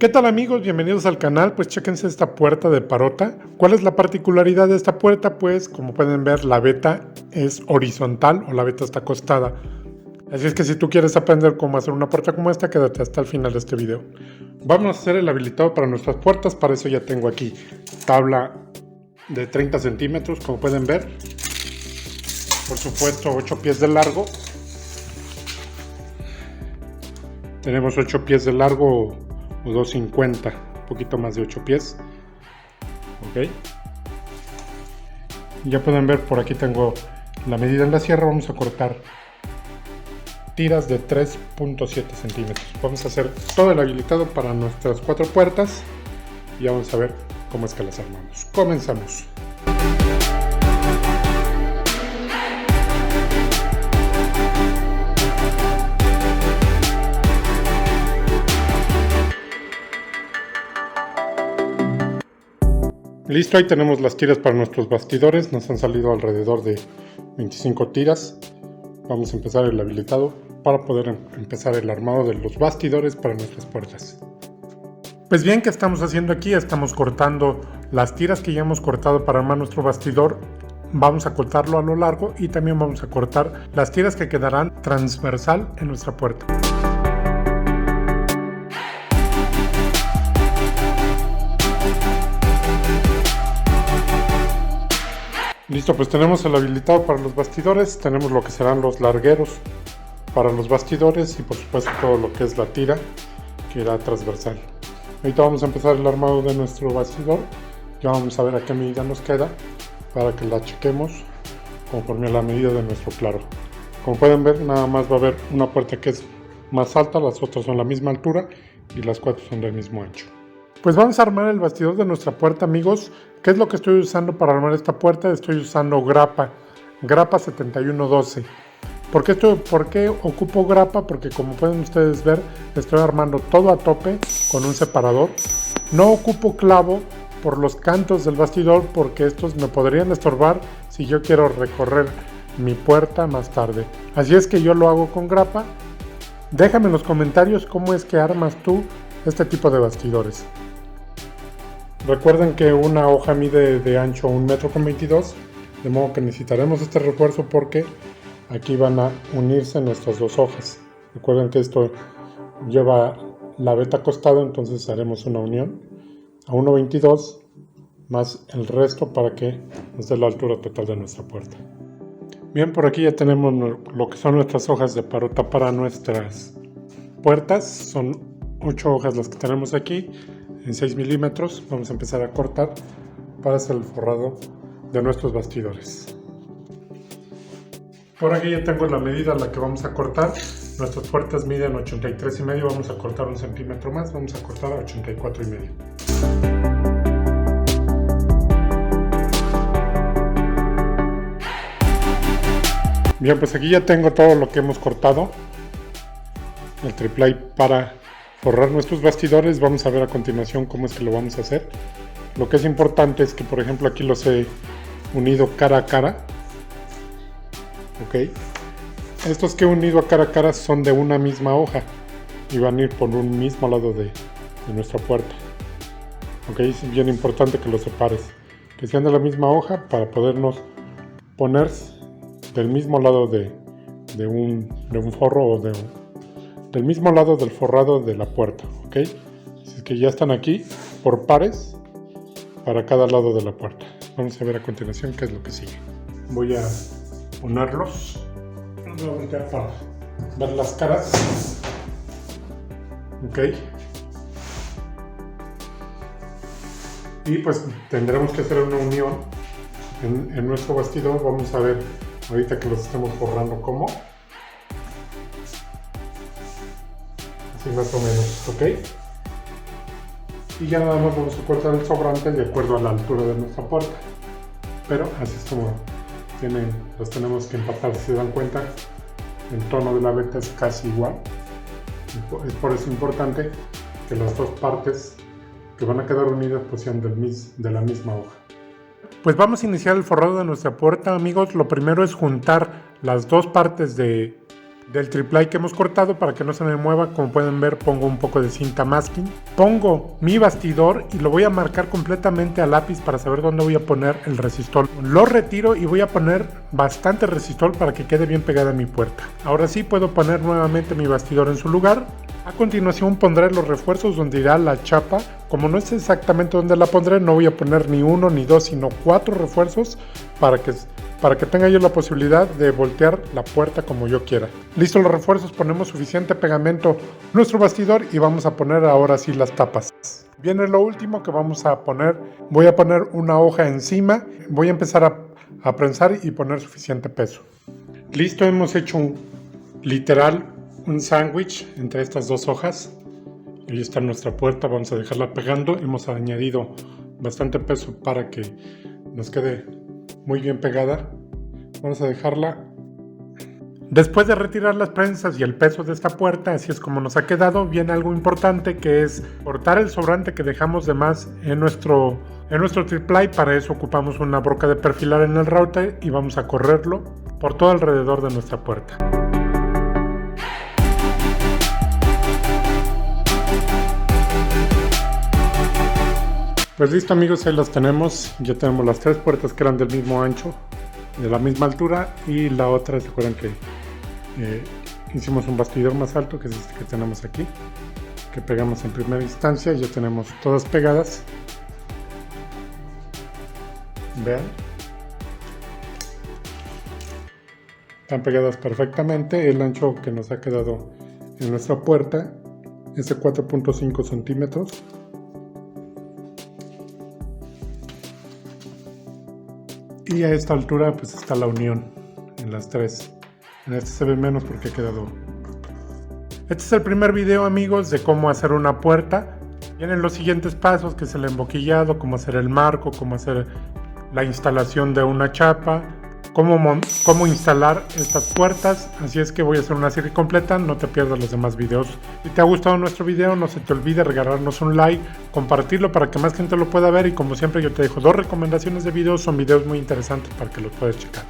¿Qué tal amigos? Bienvenidos al canal. Pues chéquense esta puerta de Parota. ¿Cuál es la particularidad de esta puerta? Pues como pueden ver, la veta es horizontal o la veta está acostada. Así es que si tú quieres aprender cómo hacer una puerta como esta, quédate hasta el final de este video. Vamos a hacer el habilitado para nuestras puertas. Para eso ya tengo aquí tabla de 30 centímetros, como pueden ver. Por supuesto 8 pies de largo. Tenemos 8 pies de largo o 2.50, un poquito más de 8 pies. Ok. Ya pueden ver, por aquí tengo la medida en la sierra. Vamos a cortar tiras de 3.7 centímetros. Vamos a hacer todo el habilitado para nuestras 4 puertas y vamos a ver cómo es que las armamos. Comenzamos. Listo, ahí tenemos las tiras para nuestros bastidores. Nos han salido alrededor de 25 tiras. Vamos a empezar el habilitado para poder empezar el armado de los bastidores para nuestras puertas. Pues bien, ¿qué estamos haciendo aquí? Estamos cortando las tiras que ya hemos cortado para armar nuestro bastidor. Vamos a cortarlo a lo largo y también vamos a cortar las tiras que quedarán transversal en nuestra puerta. Listo, pues tenemos el habilitado para los bastidores, tenemos lo que serán los largueros para los bastidores y por supuesto todo lo que es la tira que irá transversal. Ahorita vamos a empezar el armado de nuestro bastidor. Ya vamos a ver a qué medida nos queda para que la chequemos conforme a la medida de nuestro claro. Como pueden ver, nada más va a haber una puerta que es más alta, las otras son la misma altura y las 4 son del mismo ancho. Pues vamos a armar el bastidor de nuestra puerta, amigos. ¿Qué es lo que estoy usando para armar esta puerta? Estoy usando grapa 7112. ¿Por qué ocupo grapa? Porque como pueden ustedes ver, estoy armando todo a tope con un separador. No ocupo clavo por los cantos del bastidor porque estos me podrían estorbar si yo quiero recorrer mi puerta más tarde. Así es que yo lo hago con grapa. Déjame en los comentarios cómo es que armas tú este tipo de bastidores. Recuerden que una hoja mide de ancho 1,22 m, de modo que necesitaremos este refuerzo porque aquí van a unirse nuestras dos hojas. Recuerden que esto lleva la veta acostada, entonces haremos una unión a 1,22 más el resto para que nos dé la altura total de nuestra puerta. Bien, por aquí ya tenemos lo que son nuestras hojas de Parota para nuestras puertas. Son 8 hojas las que tenemos aquí en 6 milímetros. Vamos a empezar a cortar para hacer el forrado de nuestros bastidores. Por aquí ya tengo la medida a la que vamos a cortar. Nuestras puertas miden 83,5, vamos a cortar 1 centímetro más, vamos a cortar a 84,5. Bien, pues aquí ya tengo todo lo que hemos cortado, el triplay para forrar nuestros bastidores. Vamos a ver a continuación cómo es que lo vamos a hacer. Lo que es importante es que, por ejemplo, aquí los he unido cara a cara. Ok. Estos que he unido a cara son de una misma hoja y van a ir por un mismo lado de nuestra puerta. Ok, es bien importante que los separes, que sean de la misma hoja para podernos poner del mismo lado de un forro o del mismo lado del forrado de la puerta. Ok, así es que ya están aquí por pares para cada lado de la puerta. Vamos a ver a continuación qué es lo que sigue. Voy a ponerlos. Voy a voltear para ver las caras. Ok. Y pues tendremos que hacer una unión en nuestro bastidor. Vamos a ver ahorita que los estemos forrando cómo. Así más o menos, ok. Y ya nada más vamos a cortar el sobrante de acuerdo a la altura de nuestra puerta. Pero así es como los tenemos que empatar. Si se dan cuenta, el tono de la veta es casi igual. Es por eso importante que las dos partes que van a quedar unidas pues sean de la misma hoja. Pues vamos a iniciar el forrado de nuestra puerta, amigos. Lo primero es juntar las dos partes de del triple que hemos cortado para que no se me mueva. Como pueden ver, pongo un poco de cinta masking, pongo mi bastidor y lo voy a marcar completamente a lápiz para saber dónde voy a poner el resistol. Lo retiro y voy a poner bastante resistol para que quede bien pegada a mi puerta. Ahora sí puedo poner nuevamente mi bastidor en su lugar. A continuación pondré los refuerzos donde irá la chapa. Como no sé exactamente dónde la pondré, no voy a poner ni uno ni dos, sino 4 refuerzos para que tenga yo la posibilidad de voltear la puerta como yo quiera. Listo los refuerzos, ponemos suficiente pegamento en nuestro bastidor y vamos a poner ahora sí las tapas. Viene lo último que vamos a poner. Voy a poner una hoja encima, voy a empezar a prensar y poner suficiente peso. Listo, hemos hecho literal un sándwich entre estas dos hojas. Ahí está nuestra puerta, vamos a dejarla pegando. Hemos añadido bastante peso para que nos quede muy bien pegada. Vamos a dejarla. Después de retirar las prensas y el peso de esta puerta, así es como nos ha quedado, viene algo importante, que es cortar el sobrante que dejamos de más en nuestro triple. Para eso ocupamos una broca de perfilar en el router y vamos a correrlo por todo alrededor de nuestra puerta. Pues listo amigos, ahí las tenemos. Ya tenemos las 3 puertas que eran del mismo ancho, de la misma altura, y la otra, ¿se acuerdan que hicimos un bastidor más alto, que es este que tenemos aquí, que pegamos en primera instancia? Ya tenemos todas pegadas. Vean, están pegadas perfectamente. El ancho que nos ha quedado en nuestra puerta es de 4.5 centímetros. Y a esta altura pues está la unión en las 3. En este se ve menos porque ha quedado. Este es el primer video amigos de cómo hacer una puerta. Vienen los siguientes pasos, que es el emboquillado, cómo hacer el marco, cómo hacer la instalación de una chapa, cómo instalar estas puertas. Así es que voy a hacer una serie completa, no te pierdas los demás videos. Si te ha gustado nuestro video, no se te olvide regalarnos un like, compartirlo para que más gente lo pueda ver, y como siempre yo te dejo 2 recomendaciones de videos. Son videos muy interesantes para que los puedas checar.